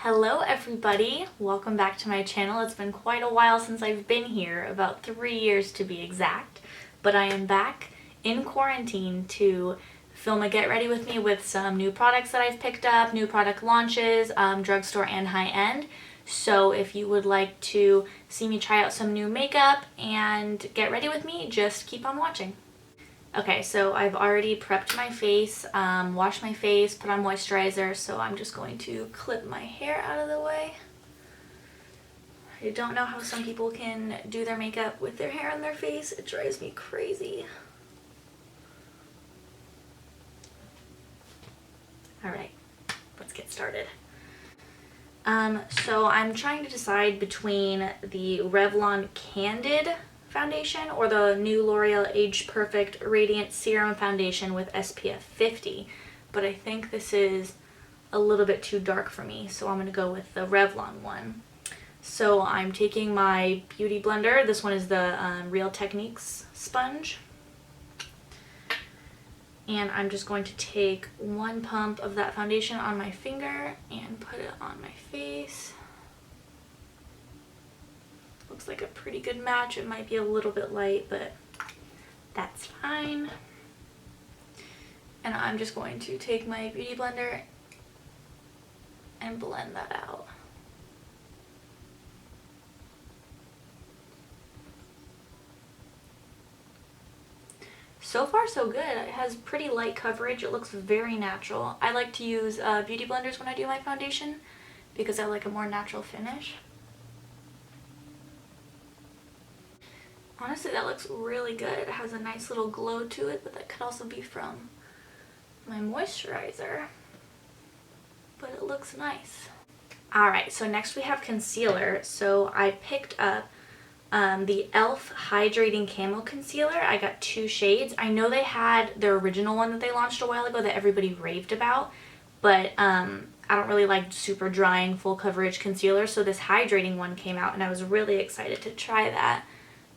Hello everybody, welcome back to my channel. It's been quite a while since I've been here, about 3 years to be exact, but I am back in quarantine to film a get ready with me with some new products that I've picked up, new product launches, drugstore and high-end. So if you would like to see me try out some new makeup and get ready with me, just keep on watching. Okay, so I've already prepped my face, washed my face, put on moisturizer, so I'm just going to clip my hair out of the way. I don't know how some people can do their makeup with their hair on their face. It drives me crazy. Alright, let's get started. So I'm trying to decide between the Revlon Candid foundation or the new L'Oreal Age Perfect Radiant Serum Foundation with SPF 50, but I think this is a little bit too dark for me, so I'm going to go with the Revlon one. So I'm taking my beauty blender. This one is the Real Techniques sponge, and I'm just going to take one pump of that foundation on my finger and put it on my face. Looks like a pretty good match. It might be a little bit light, but that's fine. And I'm just going to take my beauty blender and blend that out. So far so good. It has pretty light coverage. It looks very natural. I like to use beauty blenders when I do my foundation because I like a more natural finish. Honestly, that looks really good. It has a nice little glow to it, but that could also be from my moisturizer. But it looks nice. Alright, so next we have concealer. So I picked up the e.l.f. Hydrating Camo Concealer. I got 2 shades. I know they had their original one that they launched a while ago that everybody raved about, but I don't really like super drying full coverage concealer, so this hydrating one came out and I was really excited to try that.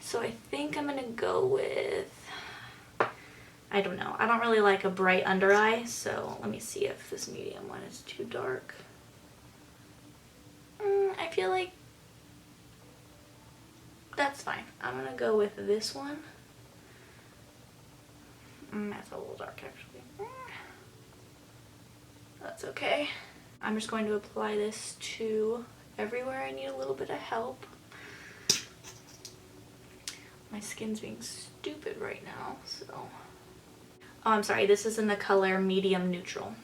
So I think I'm going to go with, I don't know, I don't really like a bright under eye, so let me see if this medium one is too dark. I feel like that's fine. I'm going to go with this one. That's a little dark actually. That's okay. I'm just going to apply this to everywhere I need a little bit of help. My skin's being stupid right now, so. Oh, I'm sorry, this is in the color medium neutral.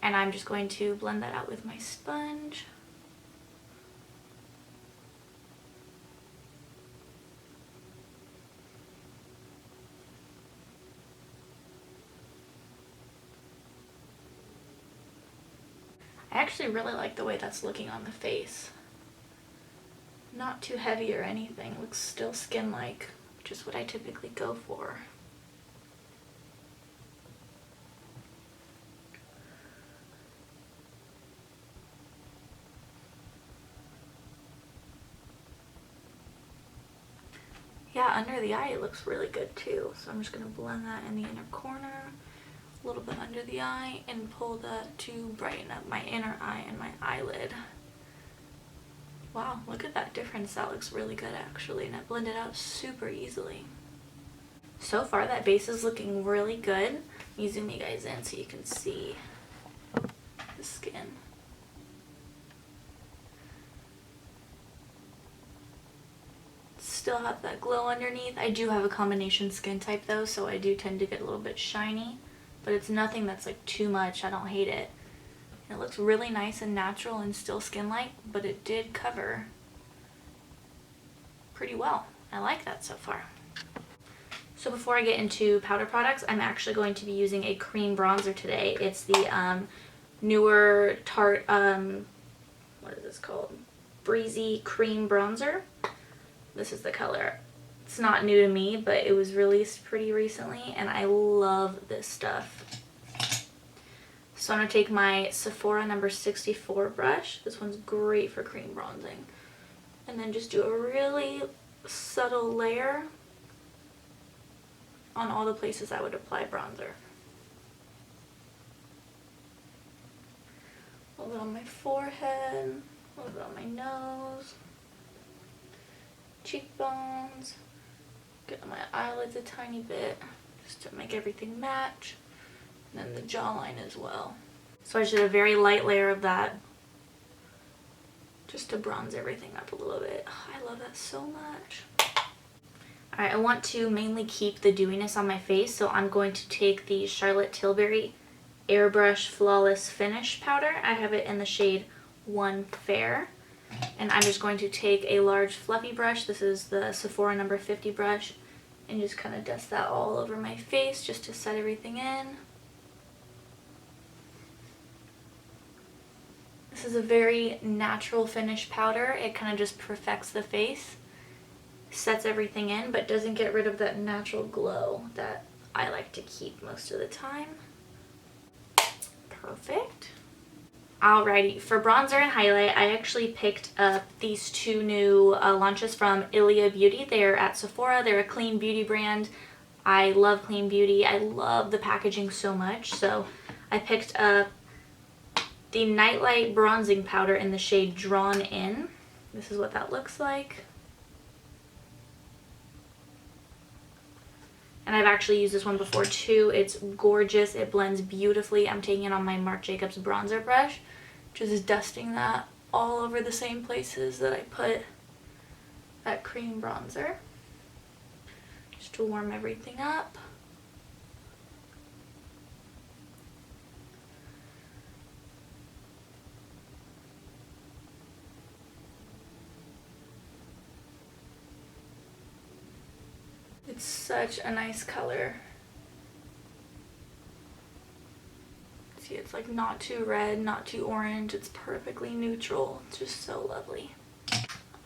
And I'm just going to blend that out with my sponge. I actually really like the way that's looking on the face. Not too heavy or anything. Looks still skin-like, which is what I typically go for. Yeah, under the eye it looks really good too. So I'm just going to blend that in the inner corner, a little bit under the eye, and pull that to brighten up my inner eye and my eyelid. Wow, look at that difference. That looks really good actually, and it blended out super easily. So far that base is looking really good. Let me zoom you guys in so you can see the skin. Still have that glow underneath. I do have a combination skin type though, so I do tend to get a little bit shiny, but it's nothing that's like too much. I don't hate it. It looks really nice and natural and still skin-like, but it did cover pretty well. I like that so far. So before I get into powder products, I'm actually going to be using a cream bronzer today. It's the newer Tarte, what is this called? Breezy Cream Bronzer. This is the color. It's not new to me, but it was released pretty recently, and I love this stuff. So I'm going to take my Sephora number 64 brush. This one's great for cream bronzing. And then just do a really subtle layer on all the places I would apply bronzer. A little bit on my forehead, a little bit on my nose, cheekbones, get on my eyelids a tiny bit, just to make everything match, and then the jawline as well. So I just did a very light layer of that, just to bronze everything up a little bit. Oh, I love that so much. Alright, I want to mainly keep the dewiness on my face, so I'm going to take the Charlotte Tilbury Airbrush Flawless Finish powder. I have it in the shade 1 Fair. And I'm just going to take a large fluffy brush, this is the Sephora number 50 brush, and just kind of dust that all over my face just to set everything in. This is a very natural finish powder. It kind of just perfects the face, sets everything in, but doesn't get rid of that natural glow that I like to keep most of the time. Perfect. Alrighty, for bronzer and highlight, I actually picked up these two new launches from Ilia Beauty. They're at Sephora. They're a clean beauty brand. I love clean beauty. I love the packaging so much. So I picked up the Nightlight bronzing powder in the shade Drawn In. This is what that looks like. And I've actually used this one before too. It's gorgeous. It blends beautifully. I'm taking it on my Marc Jacobs bronzer brush, just dusting that all over the same places that I put that cream bronzer, just to warm everything up. It's such a nice color. See, it's like not too red, not too orange. It's perfectly neutral. It's just so lovely.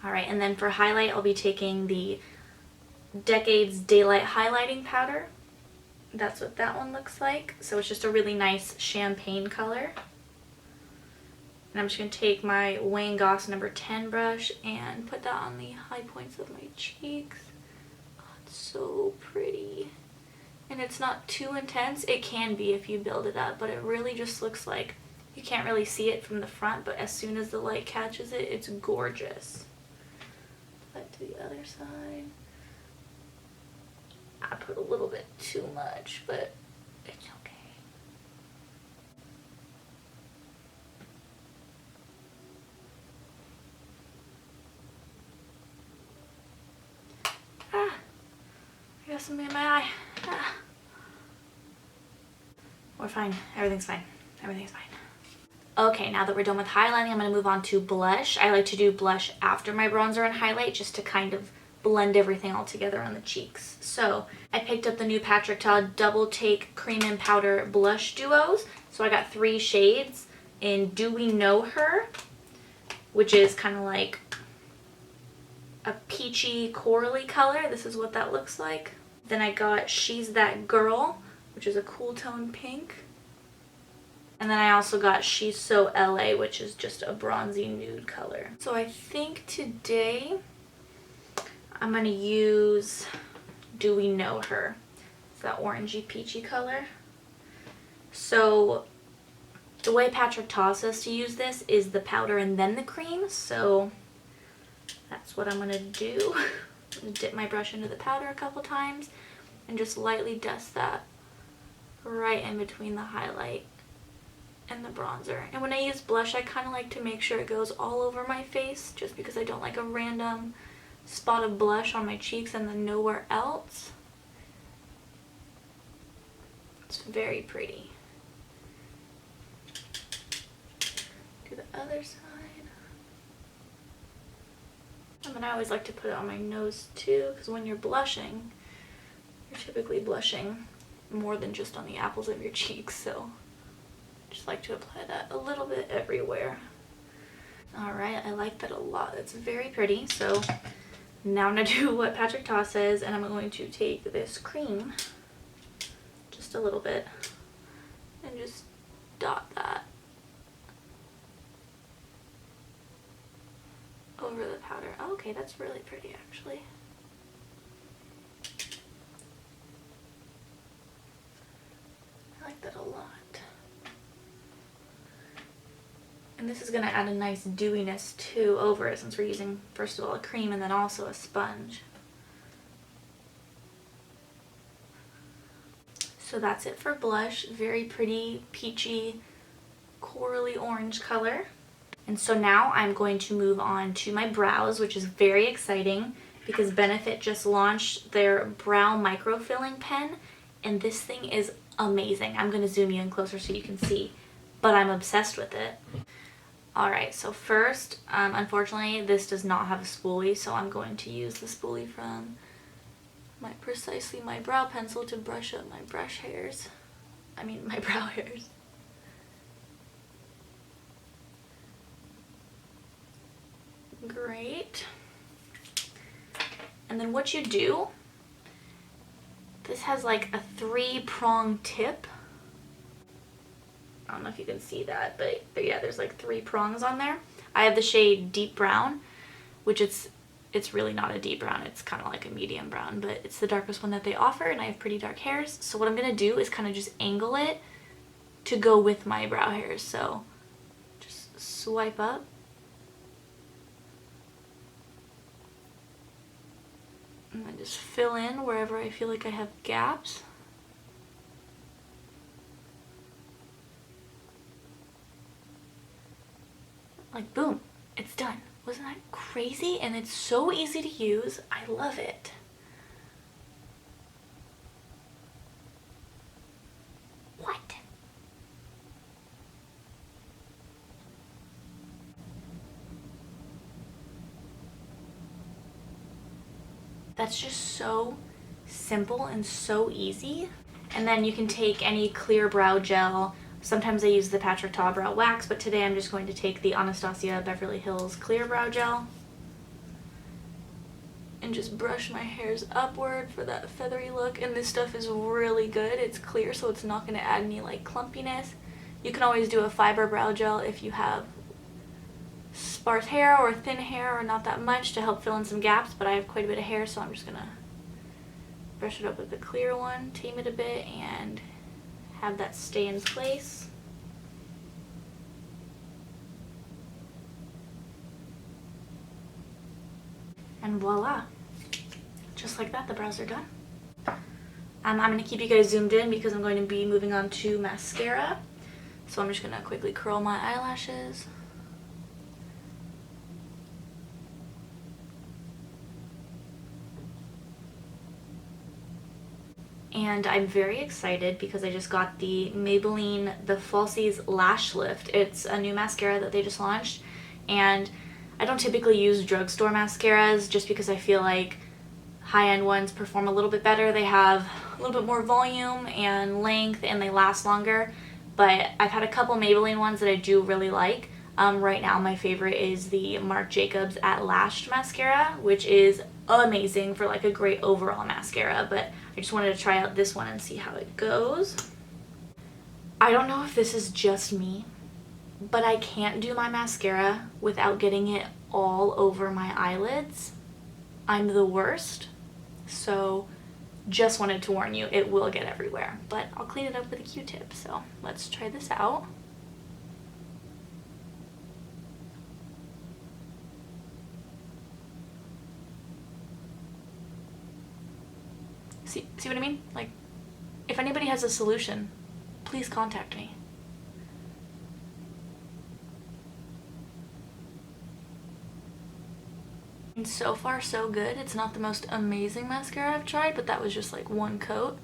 Alright, and then for highlight, I'll be taking the Decades Daylite highlighting powder. That's what that one looks like. So it's just a really nice champagne color. And I'm just going to take my Wayne Goss number 10 brush and put that on the high points of my cheeks. So pretty, and it's not too intense. It can be if you build it up, but it really just looks like you can't really see it from the front, but as soon as the light catches it, it's gorgeous. But to the other side, I put a little bit too much, but it's okay. I got something in my eye. Ah. We're fine. Everything's fine. Everything's fine. Okay, now that we're done with highlighting, I'm going to move on to blush. I like to do blush after my bronzer and highlight just to kind of blend everything all together on the cheeks. So I picked up the new Patrick Ta Double Take Cream and Powder Blush Duos. So I got 3 shades in Do We Know Her, which is kind of like a peachy corally color. This is what that looks like. Then I got She's That Girl, which is a cool tone pink. And then I also got She's So LA, which is just a bronzy nude color. So I think today I'm going to use Do We Know Her. It's that orangey peachy color. So the way Patrick Ta says to use this is the powder and then the cream. So that's what I'm going to do. I'm going to dip my brush into the powder a couple times and just lightly dust that right in between the highlight and the bronzer. And when I use blush, I kind of like to make sure it goes all over my face, just because I don't like a random spot of blush on my cheeks and then nowhere else. It's very pretty. Do the other side. And then I always like to put it on my nose too, because when you're blushing, you're typically blushing more than just on the apples of your cheeks, so I just like to apply that a little bit everywhere. Alright, I like that a lot. It's very pretty. So now I'm going to do what Patrick Ta says, and I'm going to take this cream, just a little bit, and just dot that over the powder. Oh, okay, that's really pretty actually. I like that a lot. And this is going to add a nice dewiness too over it, since we're using, first of all, a cream and then also a sponge. So that's it for blush. Very pretty, peachy, corally orange color. And so now I'm going to move on to my brows, which is very exciting because Benefit just launched their brow microfilling pen, and this thing is amazing. I'm going to zoom you in closer so you can see, but I'm obsessed with it. Alright, so first, unfortunately, this does not have a spoolie, so I'm going to use the spoolie from precisely my brow pencil to brush up my my brow hairs. Great. And then what you do, this has like a 3-prong tip. I don't know if you can see that, but yeah, there's like 3 prongs on there. I have the shade Deep Brown, which it's really not a deep brown. It's kind of like a medium brown, but it's the darkest one that they offer, and I have pretty dark hairs. So what I'm going to do is kind of just angle it to go with my brow hairs. So just swipe up. And then just fill in wherever I feel like I have gaps. Like boom, it's done. Wasn't that crazy? And it's so easy to use. I love it. What? That's just so simple and so easy. And then you can take any clear brow gel. Sometimes I use the Patrick Ta Brow Wax, but today I'm just going to take the Anastasia Beverly Hills Clear Brow Gel and just brush my hairs upward for that feathery look. And this stuff is really good. It's clear, so it's not going to add any like clumpiness. You can always do a fiber brow gel if you have sparse hair or thin hair or not that much to help fill in some gaps, but I have quite a bit of hair, so I'm just going to brush it up with the clear one, tame it a bit, and have that stay in place. And voila, just like that, the brows are done. I'm going to keep you guys zoomed in because I'm going to be moving on to mascara. So I'm just going to quickly curl my eyelashes. And I'm very excited because I just got the Maybelline, the Falsies Lash Lift. It's a new mascara that they just launched, and I don't typically use drugstore mascaras just because I feel like high-end ones perform a little bit better. They have a little bit more volume and length, and they last longer, but I've had a couple Maybelline ones that I do really like. Right now my favorite is the Marc Jacobs At Lash mascara, which is amazing for like a great overall mascara, but I just wanted to try out this one and see how it goes. I don't know if this is just me, but I can't do my mascara without getting it all over my eyelids. I'm the worst, so just wanted to warn you, it will get everywhere, but I'll clean it up with a Q-tip, so let's try this out. See what I mean? Like, if anybody has a solution, please contact me. And so far so good. It's not the most amazing mascara I've tried, but that was just like one coat.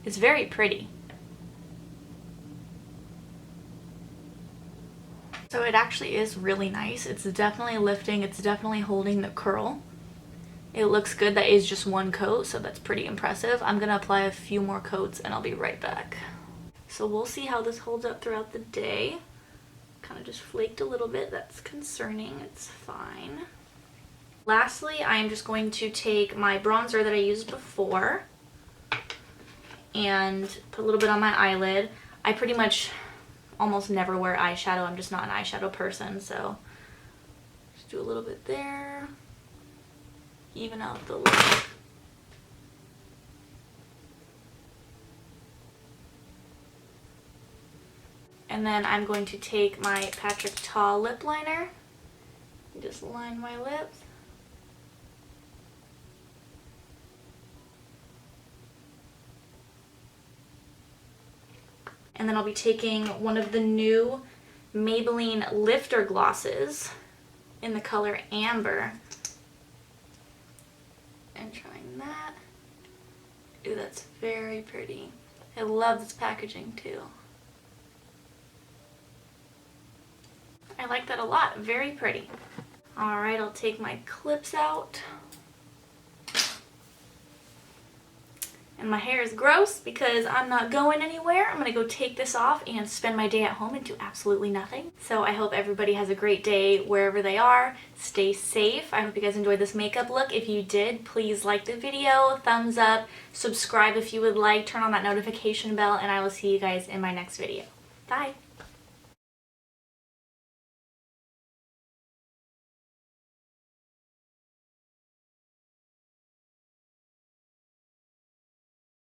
It's very pretty. So it actually is really nice. It's definitely lifting, it's definitely holding the curl. It looks good. That is just one coat, so that's pretty impressive. I'm gonna apply a few more coats and I'll be right back. So we'll see how this holds up throughout the day. Kind of just flaked a little bit. That's concerning. It's fine. Lastly, I'm just going to take my bronzer that I used before and put a little bit on my eyelid. I pretty much almost never wear eyeshadow. I'm just not an eyeshadow person, so just do a little bit there. Even out the look. And then I'm going to take my Patrick Ta lip liner and just line my lips. And then I'll be taking one of the new Maybelline Lifter glosses in the color Amber. And trying that. Ooh, that's very pretty. I love this packaging too. I like that a lot. Very pretty. Alright, I'll take my clips out. And my hair is gross because I'm not going anywhere. I'm going to go take this off and spend my day at home and do absolutely nothing. So I hope everybody has a great day wherever they are. Stay safe. I hope you guys enjoyed this makeup look. If you did, please like the video, thumbs up, subscribe if you would like, turn on that notification bell, and I will see you guys in my next video. Bye!